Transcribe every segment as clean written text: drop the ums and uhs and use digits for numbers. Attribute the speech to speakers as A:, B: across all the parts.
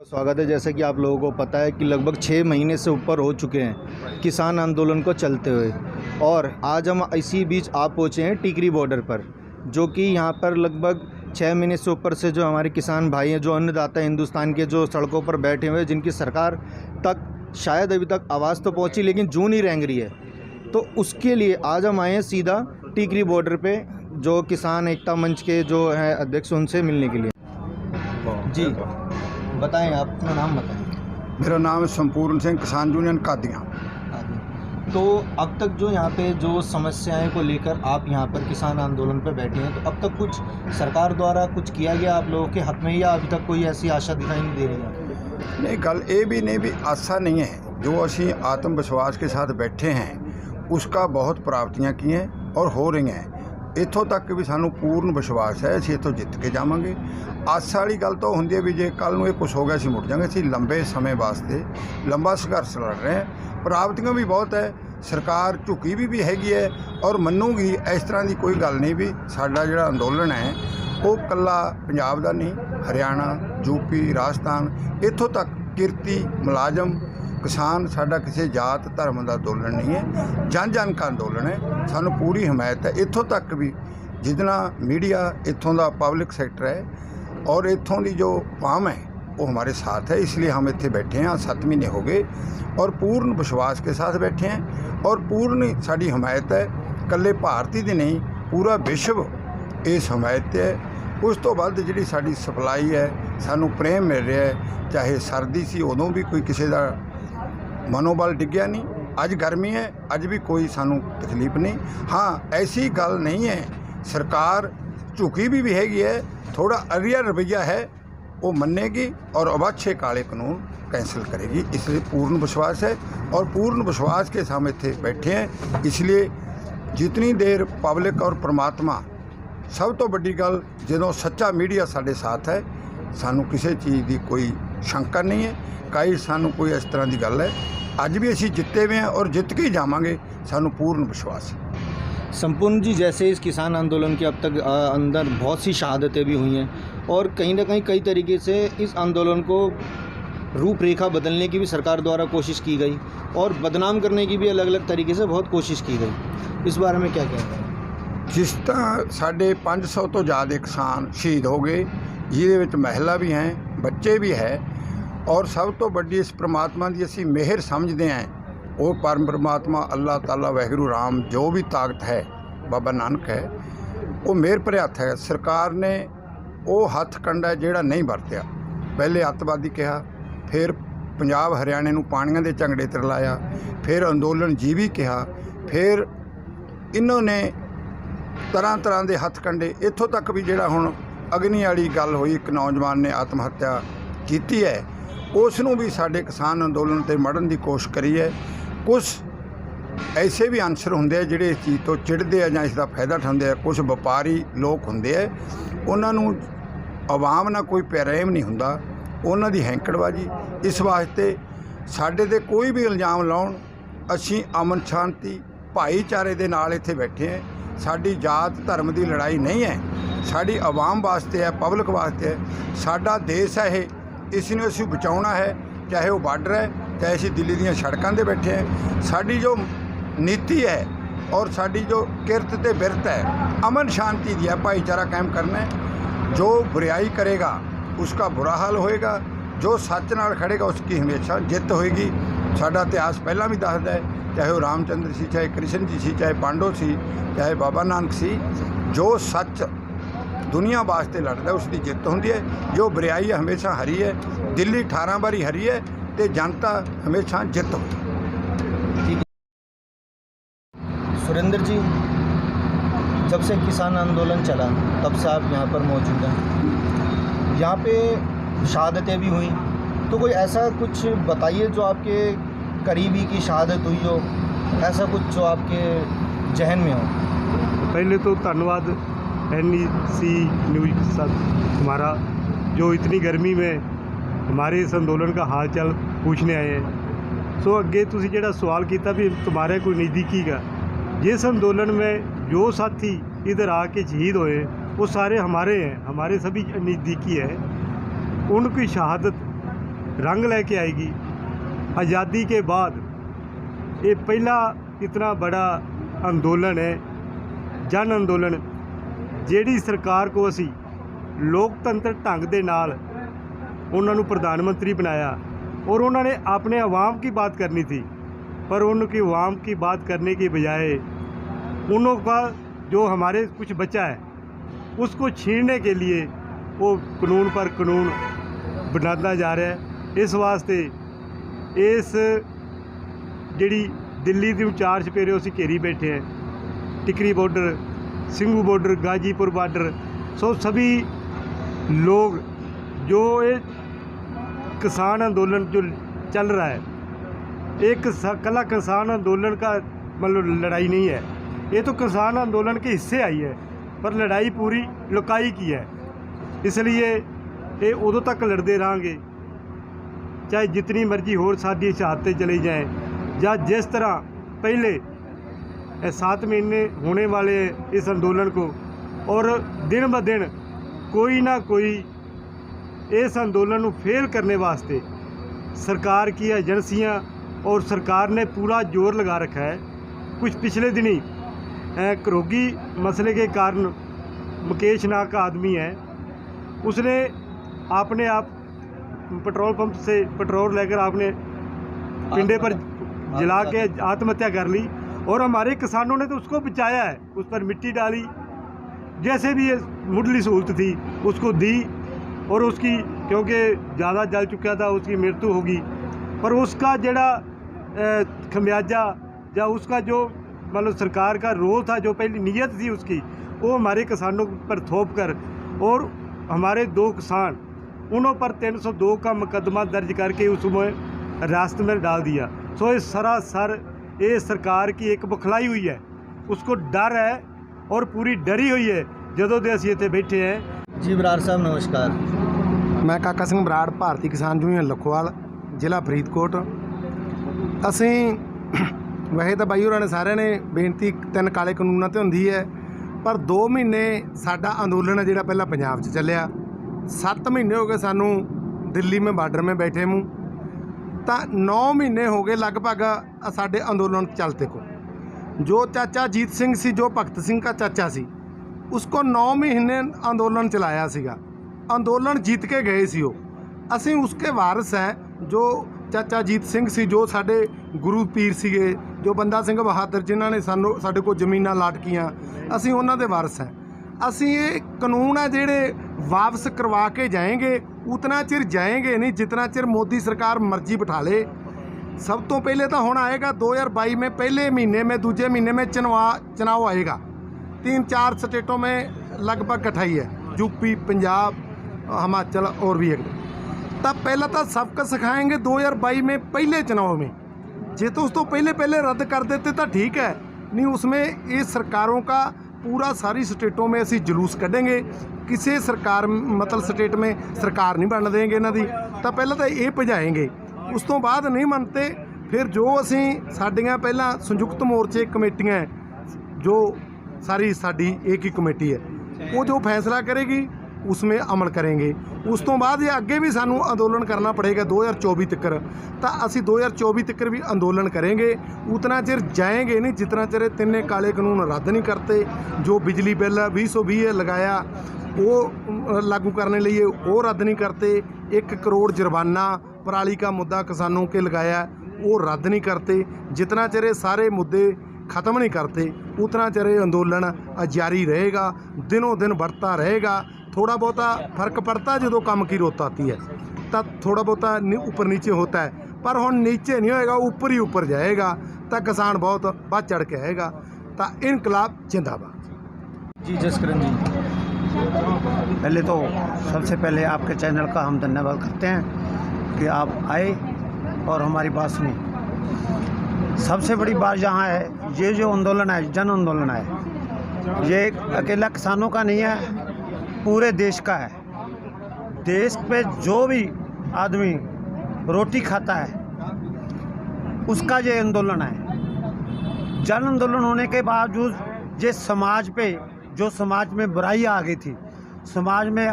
A: स्वागत है। जैसे कि आप लोगों को पता है कि लगभग 6 महीने से ऊपर हो चुके हैं किसान आंदोलन को चलते हुए, और आज हम इसी बीच आप पहुँचे हैं टिकरी बॉर्डर पर, जो कि यहाँ पर लगभग 6 महीने से ऊपर से जो हमारे किसान भाई हैं, जो अन्नदाता हिंदुस्तान के, जो सड़कों पर बैठे हुए हैं, जिनकी सरकार तक शायद अभी तक आवाज़ तो पहुँची लेकिन जूं नहीं रेंग रही है। तो उसके लिए आज हम आए हैं सीधा टिकरी बॉर्डर पे, जो किसान एकता मंच के जो हैं अध्यक्ष, उनसे मिलने के लिए। जी बताएं, आप अपना नाम बताएं।
B: मेरा नाम है संपूर्ण सिंह, किसान यूनियन कादियाँ।
A: तो अब तक जो यहाँ पे जो समस्याएं को लेकर आप यहाँ पर किसान आंदोलन पे बैठे हैं, तो अब तक कुछ सरकार द्वारा कुछ किया गया आप लोगों के हक में, या अभी तक कोई ऐसी आशा दिखाई नहीं दे रही है?
B: नहीं, गल ये भी नहीं भी आशा नहीं है। जो असी आत्मविश्वास के साथ बैठे हैं उसका बहुत प्राप्तियाँ की हैं और हो रही हैं। इतों तक भी सानू पूर्ण विश्वास है असीं इतों जित के जावांगे। आशा वाली गल तो होंदी है भी जे कल नूं ये कुछ हो गया असीं मुड़ जाएंगे। असीं लंबे समय वास्ते लंबा संघर्ष लड़ रहे हैं। प्राप्तियां भी बहुत है, सरकार झुकी भी हैगी है और मन्नूगी। इस तरह की कोई गल नहीं भी साडा जिहड़ा अंदोलन है वो कल्ला पंजाब दा नहीं, हरियाणा, यूपी, राजस्थान, इत्थों तक किरती मुलाजम किसान साडा किसी जात धर्म का अंदोलन नहीं है, जन जन का अंदोलन है। सानू पूरी हिमायत है। इत्थों तक भी जितना मीडिया इत्थों का पब्लिक सेक्टर है और इत्थों की जो आवाम है वो हमारे साथ है। इसलिए हम इत्थे बैठे हैं। 7 महीने हो गए और पूर्ण विश्वास के साथ बैठे हैं और पूर्ण साड़ी हिमायत है। कल्ले भारती दी नहीं, पूरा विश्व इस हिमायत है। उस तो बाद जिहड़ी साडी सप्लाई है, सानू प्रेम मिल रहा है। चाहे सर्दी सी उदों भी कोई किसी का मनोबल डिग्या नहीं। अज गर्मी है, अज भी कोई सानू तकलीफ नहीं। हाँ, ऐसी गल नहीं है, सरकार झुकी भी हैगी है, थोड़ा अरिया रवैया है, वो मनेगी और अवाछे काले कानून कैंसिल करेगी। इसलिए पूर्ण विश्वास है और पूर्ण विश्वास के सामने इत्थे बैठे हैं। इसलिए जितनी देर पब्लिक और परमात्मा, सब तो बड़ी गल जो सच्चा मीडिया साढ़े साथ है, सानू किसी चीज़ की कोई शंका नहीं है। कई सानू कोई इस तरह की गल है। अज भी असीं जिते हुए हैं और जित के ही जावांगे, सानू पूर्ण विश्वास है।
A: संपूर्ण जी, जैसे इस किसान आंदोलन के अब तक अंदर बहुत सी शहादतें भी हुई हैं और कहीं ना कहीं कई तरीके से इस आंदोलन को रूपरेखा बदलने की भी सरकार द्वारा कोशिश की गई और बदनाम करने की भी अलग अलग तरीके से बहुत कोशिश की गई। इस बारे में क्या कहना है?
B: जिस तरह साढ़े 500 तो ज़्यादा किसान शहीद हो गए, जिहदे महिला भी हैं, बच्चे भी है, और सब तो बड़ी इस परमात्मा की असी मेहर समझते हैं। वो परम परमात्मा अल्लाह ताला वाहिगुरू राम, जो भी ताकत है, बाबा नानक है, वो मेहर भरे हत्थ है। सरकार ने वो हत्थ कंडा जिहड़ा नहीं वरत्या। पहले अतवादी कहा, फिर पंजाब हरियाणे नूं पाणियां दे झंगड़े ते लाया, फिर अंदोलन जीवी कहा, फिर इन्होंने तरह तरह के हत्थ कंडे। इत्थों तक भी जिहड़ा हुण अग्नि वाली गल हुई, एक नौजवान ने आत्म हत्या की है, उसनूं भी साडे किसान अंदोलन ते मढ़न की कोशिश करी है। कुछ ऐसे भी अंसर होंदे जिहड़े इस चीज़ तो चिढ़दे आ जां इसका फायदा उठाउंदे आ। कुछ व्यापारी लोग होंदे आ, उन्हां नूं आवाम नाल कोई प्रेम नहीं हुंदा, उन्हां दी हैंकड़बाजी। इस वास्ते साडे ते कोई भी इल्जाम लाउण, असीं अमन शांति भाईचारे दे नाल इत्थे बैठे हैं। साडी जात धर्म की लड़ाई नहीं है, साडी आवाम वास्ते है, पब्लिक वास्ते है। साडा देश है ये, इसनूं असीं बचाउणा है। चाहे वो बार्डर है, चाहे असीं दिल्ली दीयां सड़कां ते बैठे हैं। साडी जो नीति है और साडी जो किरत ते बिरत है, अमन शांति दी है, भाईचारा कायम करना है। जो बुराई करेगा उसका बुरा हाल होएगा, जो सच नाल खड़ेगा उसकी हमेशा जित होएगी। साडा इतिहास पहला भी दसदा है, चाहे वो रामचंद्र सी, चाहे कृष्ण जी सी, चाहे पांडव सी, चाहे बाबा नानक सी। जो सच दुनिया वास्ते लड़दा उसकी जित होंदी है। जो बुराई हमेशा हरी है। दिल्ली 18 बारी हरी है तो जनता हमेशा जित होगी।
A: सुरेंद्र जी, जब से किसान आंदोलन चला तब से आप यहाँ पर मौजूद हैं। यहाँ पे शहादतें भी हुई, तो कोई ऐसा कुछ बताइए जो आपके करीबी की शहादत हुई हो, ऐसा कुछ जो आपके जहन में हो।
C: पहले तो धन्यवाद NEC न्यूज़ के साथ हमारा, जो इतनी गर्मी में हमारे इस अंदोलन का हाल चाल पूछने आए हैं। सो अगे तुसी जेड़ा सवाल किया भी तुम्हारे कोई नज़दीकी का, जिस अंदोलन में जो साथी इधर आके शहीद हुए वो सारे हमारे हैं, हमारे सभी नज़दीकी है। उनकी शहादत रंग लेके आएगी। आज़ादी के बाद ये पहला इतना बड़ा अंदोलन है, जन अंदोलन, ਜਿਹੜੀ ਸਰਕਾਰ को ਅਸੀਂ लोकतंत्र ढंग ਦੇ ਨਾਲ ਉਹਨਾਂ ਨੂੰ प्रधान मंत्री बनाया और उन्होंने अपने अवाम की बात करनी थी, पर उनकी अवाम की बात करने की बजाय उन्हों का जो हमारे कुछ बचा है उसको छीनने के लिए वो कानून पर कानून बनाता जा रहा है। इस वास्ते इस जिहड़ी दिल्ली की 4 चपेरे उसी घेरी बैठे हैं, Tikri border, Singhu border, Ghazipur border, so सभी लोग जो ये किसान आंदोलन जो चल रहा है, एक कला किसान आंदोलन का मतलब लड़ाई नहीं है, ये तो किसान आंदोलन के हिस्से आई है, पर लड़ाई पूरी लुकाई की है। इसलिए ये उदों तक लड़ते रहेंगे चाहे जितनी मर्जी होर साडी शहादतें चली जाएँ, या जिस तरह पहले 7 महीने होने वाले इस आंदोलन को, और दिन ब दिन कोई ना कोई इस आंदोलन को फेल करने वास्ते सरकार की एजेंसियां और सरकार ने पूरा जोर लगा रखा है। कुछ पिछले दिनी घरोगी मसले के कारण मुकेश नाग का आदमी है, उसने अपने आप पेट्रोल पंप से पेट्रोल लेकर आपने पिंडे पर जला के आत्महत्या कर ली, और हमारे किसानों ने तो उसको बचाया है, उस पर मिट्टी डाली, जैसे भी ये मुढ़ली सहूलत थी उसको दी, और उसकी क्योंकि ज़्यादा जल चुका था उसकी मृत्यु होगी, पर उसका जड़ा खमियाजा या उसका जो मतलब सरकार का रोल था, जो पहली नीयत थी उसकी, वो हमारे किसानों पर थोप कर, और हमारे 2 किसान उन्हों पर 302 का मुकदमा दर्ज करके उसमें हिरासत में डाल दिया। सो ये सरासर ये सरकार की एक बखलाई हुई है, उसको डर है और पूरी डरी हुई है ਜਦੋਂ ਦੇ ਅਸੀਂ ਇੱਥੇ ਬੈਠੇ हैं।
A: जी बराड़ साहब नमस्कार।
D: मैं काका सिंह बराड़, भारतीय किसान यूनियन लखोवाल, ਜ਼ਿਲ੍ਹਾ ਫਰੀਦਕੋਟ। ਅਸੀਂ ਵੈਸੇ ਤਾਂ ਬਾਈ ਹੋਰਾਂ ਨੇ ਸਾਰਿਆਂ ਨੇ ਬੇਨਤੀ 3 ਕਾਲੇ ਕਾਨੂੰਨਾਂ ਤੇ ਹੁੰਦੀ ਹੈ, ਪਰ 2 ਮਹੀਨੇ ਸਾਡਾ ਅੰਦੋਲਨ ਹੈ ਜਿਹੜਾ ਪਹਿਲਾਂ ਪੰਜਾਬ 'ਚ ਚੱਲਿਆ, 7 ਮਹੀਨੇ ਹੋ ਗਏ ਸਾਨੂੰ ਦਿੱਲੀ में ਬਾਰਡਰ में बैठे मूँ, ਤਾਂ 9 ਮਹੀਨੇ ਹੋ ਗਏ लगभग ਸਾਡੇ ਅੰਦੋਲਨ चलते को। जो चाचा जीत सिंह सी, जो भगत सिंह का चाचा सी, उसको 9 महीने अंदोलन चलाया सीगा, अंदोलन जीत के गए सी वो। असी उसके वारिस हैं। जो चाचा जीत सिंह सी, जो साडे गुरु पीर सीगे, जो बंदा सिंह बहादुर जिन्हां ने सानू साडे कोल जमीनां लाटकीਆਂ, असी उन्हां दे वारिस हैं। असी ये कानून है जेड़े वापस करवा के जाएंगे, उतना चिर जाएंगे नहीं जितना चिर मोदी सरकार मर्जी बिठा ले। सब तो पहले तो होना आएगा 2022 में पहले महीने में, दूसरे महीने में चुनाव आएगा। 3-4 स्टेटों में लगभग कठाई है, यूपी, पंजाब, हिमाचल और भी एक। तब पहला तो सबक सिखाएंगे 2022 में पहले चुनाव में। जे तो उस तो पहले रद्द कर देते तो ठीक है, नहीं उसमें ये सरकारों का पूरा सारी स्टेटों में असी जुलूस कढ़ेंगे। किसी सरकार मतलब स्टेट में सरकार नहीं बन देंगे इन्हां दी, तो पहले तो ये भजाएंगे। उस तो बाद नहीं मनते फिर जो असी साडियां पहला संयुक्त मोर्चे कमेटियां जो सारी साडी एक ही कमेटी है, वो जो फैसला करेगी उसमें अमल करेंगे। उस तो बाद ये अगे भी सानू अंदोलन करना पड़ेगा 2024 तक, तो असी 2024 तक भी अंदोलन करेंगे। उतना चिर जाएंगे नहीं जितना चिर 3 काले कानून रद्द नहीं करते। जो बिजली बिल 2020 लगाया वो लागू करने लिए वो रद्द नहीं करते। 1 करोड़ जुर्माना पराली का मुद्दा किसानों के लगाया वो रद्द नहीं करते। जितना चिर सारे मुद्दे ख़त्म नहीं करते उतना चिर अंदोलन जारी रहेगा, दिनों दिन बढ़ता रहेगा। थोड़ा बहुता फ़र्क पड़ता है जो काम की रोत आती है, तब थोड़ा बहुता ऊपर नीचे होता है, पर हुण नीचे नहीं होएगा, ऊपर ही ऊपर जाएगा। तो किसान बहुत बढ़ चढ़ के आएगा। तो इनकलाब जिंदाबाद।
A: जी जसकरण जी,
E: पहले तो सबसे पहले आपके चैनल का हम धन्यवाद करते हैं कि आप आए और हमारी बात सुनी। सबसे बड़ी बात यहाँ है, ये जो आंदोलन है, जन आंदोलन है, ये अकेला किसानों का नहीं है, पूरे देश का है। देश पे जो भी आदमी रोटी खाता है उसका ये आंदोलन है। जन आंदोलन होने के बावजूद ये समाज पे, जो समाज में बुराई आ गई थी, समाज में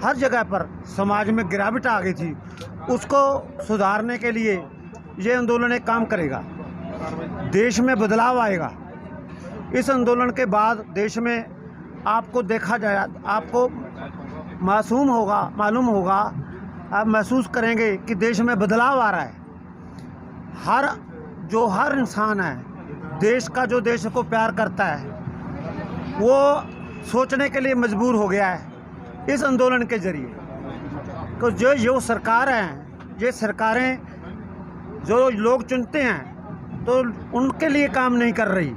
E: हर जगह पर समाज में गिरावट आ गई थी, उसको सुधारने के लिए ये आंदोलन एक काम करेगा। देश में बदलाव आएगा। इस आंदोलन के बाद देश में आपको देखा जाए, आपको मालूम होगा, आप महसूस करेंगे कि देश में बदलाव आ रहा है। हर इंसान है देश का, जो देश को प्यार करता है, वो सोचने के लिए मजबूर हो गया है इस आंदोलन के जरिए। तो जो सरकार हैं, ये सरकारें जो लोग चुनते हैं तो उनके लिए काम नहीं कर रही,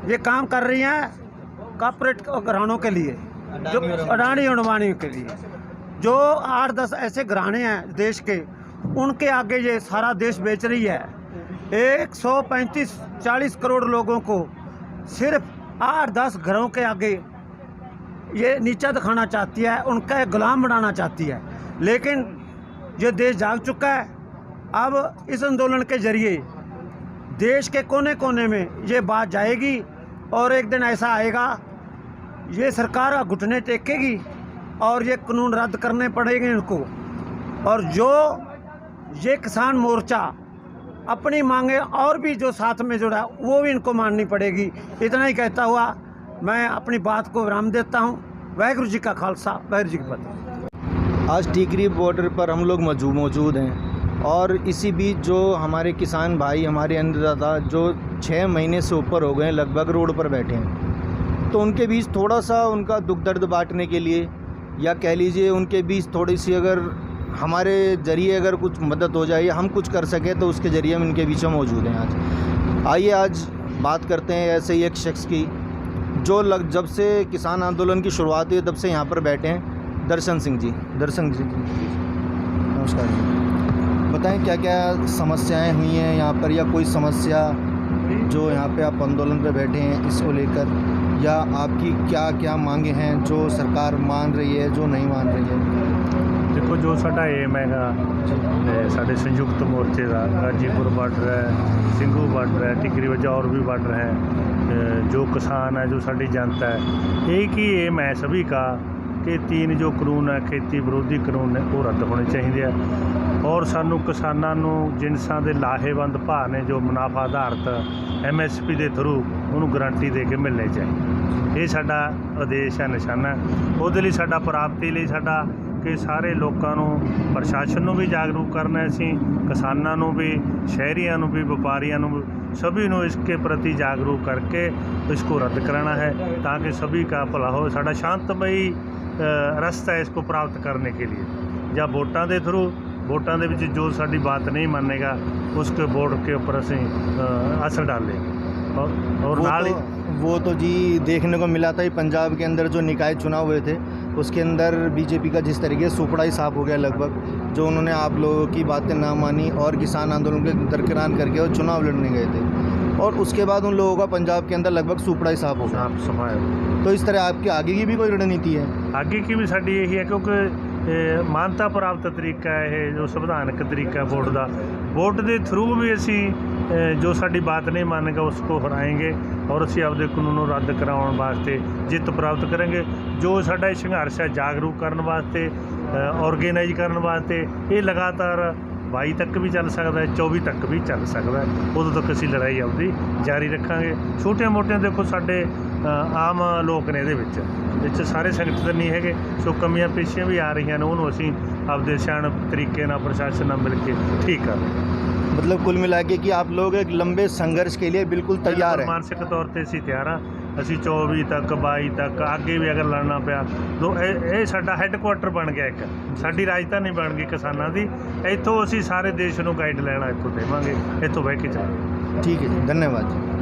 E: ये काम कर रही हैं कॉर्पोरेट घरानों के लिए, जो अडानी अंबानी के लिए। जो 8-10 ऐसे घराने हैं देश के, उनके आगे ये सारा देश बेच रही है। 135-40 करोड़ लोगों को सिर्फ 8-10 घरों के आगे ये नीचा दिखाना चाहती है, उनका गुलाम बनाना चाहती है। लेकिन ये देश जाग चुका है। अब इस आंदोलन के जरिए देश के कोने कोने में ये बात जाएगी और एक दिन ऐसा आएगा, ये सरकार घुटने टेकेगी और ये कानून रद्द करने पड़ेंगे इनको। और जो ये किसान मोर्चा अपनी मांगे और भी जो साथ में जुड़ा, वो भी इनको माननी पड़ेगी। इतना ही कहता हुआ मैं अपनी बात को विराम देता हूँ। वाहिगुरू जी का खालसा, वाहिगुरू जी की फतेह।
A: आज टिकरी बॉर्डर पर हम लोग मौजूद हैं और इसी बीच जो हमारे किसान भाई, हमारे अन्नदाता जो 6 महीने से ऊपर हो गए लगभग रोड पर बैठे हैं, तो उनके बीच थोड़ा सा उनका दुख दर्द बांटने के लिए, या कह लीजिए उनके बीच थोड़ी सी अगर हमारे ज़रिए अगर कुछ मदद हो जाए या हम कुछ कर सकें, तो उसके ज़रिए हम इनके बीच में मौजूद हैं आज। आइए आज बात करते हैं ऐसे ही एक शख्स की जो जब से किसान आंदोलन की शुरुआत हुई तब से यहाँ पर बैठे हैं, दर्शन सिंह जी। दर्शन जी नमस्कार जी, बताएं क्या क्या समस्याएं हुई हैं यहाँ पर, या कोई समस्या जो यहाँ पे आप आंदोलन पे बैठे हैं इसको लेकर, या आपकी क्या क्या मांगे हैं जो सरकार मान रही है, जो नहीं मान रही है।
C: देखो, जो साडा एम हैगा साडे संयुक्त मोर्चे का, गाजीपुर बार्डर है, ਸਿੰਘੂ बार्डर है, टिकरी वजह और भी बार्डर हैं, जो किसान है, जो साडी जनता है, एक ही एम है सभी का कि 3 जो कानून है, खेती विरोधी कानून है, वो रद्द होने चाहिए हैं। और सानू किसानां नू जिनसां दे लाहेवंद भाव ने जो मुनाफा आधारित MSP के थ्रू उन्होंने गारंटी दे के मिलने चाहिए। ये साडा आदेश है, निशाना है। ਉਹਦੇ ਲਈ ਸਾਡਾ ਪ੍ਰਾਪਤੀ ਲਈ ਸਾਡਾ कि सारे लोगों को, प्रशासन को भी जागरूक करना है, असीं किसानों को भी, शहरियों को भी, व्यापारियों को भी, सभी को इसके प्रति जागरूक करके इसको रद्द कराना है ताकि सभी का भला हो। साडा शांतमयी रास्ता है इसको प्राप्त करने के लिए, या वोटां के थ्रू, वोटां दे विच जो साडी बात नहीं मानेगा उसके वोट के ऊपर असीं असर डालेंगे। और
A: वो तो जी देखने को मिला था ही, पंजाब के अंदर जो निकाय चुनाव हुए थे उसके अंदर बीजेपी का जिस तरीके से सुपड़ा ही साफ हो गया लगभग, जो उन्होंने आप लोगों की बातें ना मानी और किसान आंदोलन के दरकिरार करके और चुनाव लड़ने गए थे, और उसके बाद उन लोगों का पंजाब के अंदर लगभग सुपड़ा ही साफ हो गया। तो इस तरह आपकी आगे की भी कोई रणनीति है? आगे की भी साड़ी यही है, क्योंकि मानता प्राप्त तरीका है जो संविधानक तरीका वोट का, वोट के थ्रू भी असी जो साड़ी बात नहीं मानेगा उसको हराएंगे और असी आपदे कानूनों रद्द कराने वास्ते जित प्राप्त करेंगे। जो साडा संघर्ष है जागरूक करने वास्ते, ऑर्गेनाइज करने वास्ते, ये लगातार 22 तक भी चल सकता है, 24 तक भी चल सकता है। उदों तक असी लड़ाई आपदी जारी रखांगे। छोटिया मोटिया देखो साडे आम लोग ने ये सारे संगठन नहीं है, सो कमियां पेशियां भी आ रही हैं, उन्होंने असी आपदे सियाण तरीके नाल प्रशासन नाल मिल के ठीक कर रहे हैं। मतलब कुल मिला के कि आप लोग एक लंबे संघर्ष के लिए बिल्कुल तैयार हैं? मानसिक तौर पर असी तैयार हाँ। असी 24 तक 22 तक आगे भी अगर लड़ना पिया तो ये साडा हैडकुआटर बन गया, एक साडी राजधानी बन गई किसानां दी। इत्थों असी सारे देश नूं गाइड लैना इत्थों देवांगे, इत्थों बह के चलांगे। ठीक है जी, धन्यवाद जी।